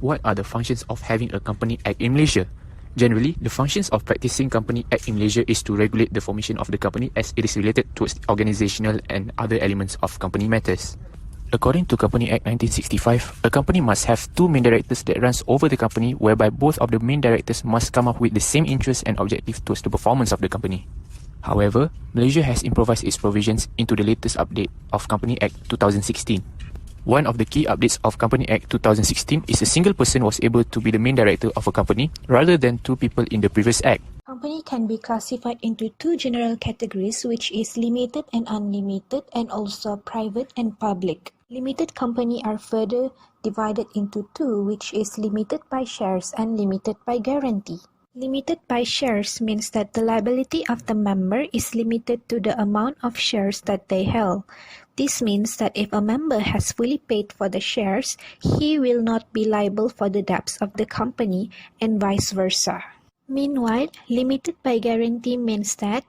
What are the functions of having a Company Act in Malaysia? Generally, the functions of practicing Company Act in Malaysia is to regulate the formation of the company as it is related towards organizational and other elements of company matters. According to Company Act 1965, a company must have two main directors that runs over the company, whereby both of the main directors must come up with the same interests and objectives towards the performance of the company. However, Malaysia has improvised its provisions into the latest update of Company Act 2016. One of the key updates of Company Act 2016 is a single person was able to be the main director of a company rather than two people in the previous act. Company can be classified into two general categories, which is limited and unlimited, and also private and public. Limited company are further divided into two, which is limited by shares and limited by guarantee. Limited by shares means that the liability of the member is limited to the amount of shares that they held. This means that if a member has fully paid for the shares, he will not be liable for the debts of the company and vice versa. Meanwhile, limited by guarantee means that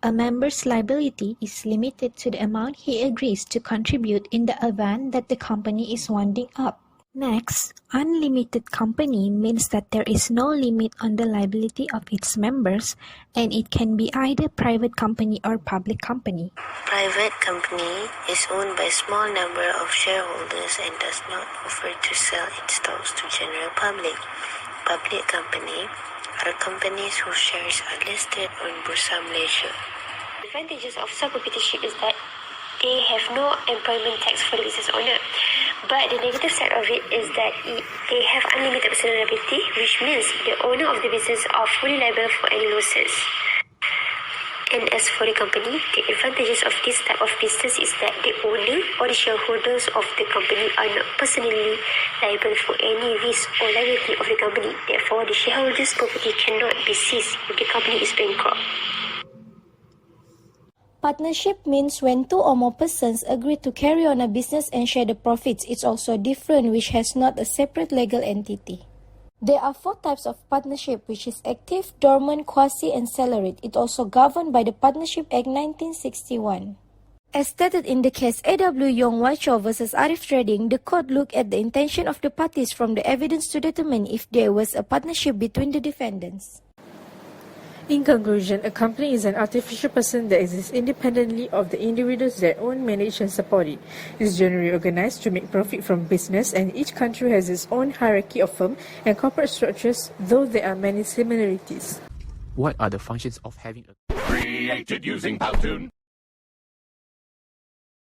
a member's liability is limited to the amount he agrees to contribute in the event that the company is winding up. Next, unlimited company means that there is no limit on the liability of its members, and it can be either private company or public company. Private company is owned by a small number of shareholders and does not offer to sell its stocks to general public. Public company are companies whose shares are listed on Bursa Malaysia. The advantages of sole proprietorship is that they have no employment tax for the business owner. But the negative side of it is that they have unlimited personal liability, which means the owner of the business are fully liable for any losses. And as for the company, the advantages of this type of business is that the owner or the shareholders of the company are not personally liable for any risk or liability of the company. Therefore, the shareholders' property cannot be seized if the company is bankrupt. Partnership means when two or more persons agree to carry on a business and share the profits. It's also different, which has not a separate legal entity. There are four types of partnership, which is active, dormant, quasi, and salaried. It also governed by the Partnership Act 1961. As stated in the case A.W. Yong Wai Cho vs. Arif Trading, the court looked at the intention of the parties from the evidence to determine if there was a partnership between the defendants. In conclusion, a company is an artificial person that exists independently of the individuals that own, manage and support it. It is generally organized to make profit from business, and each country has its own hierarchy of firm and corporate structures, though there are many similarities. What are the functions of having a... Created using Powtoon.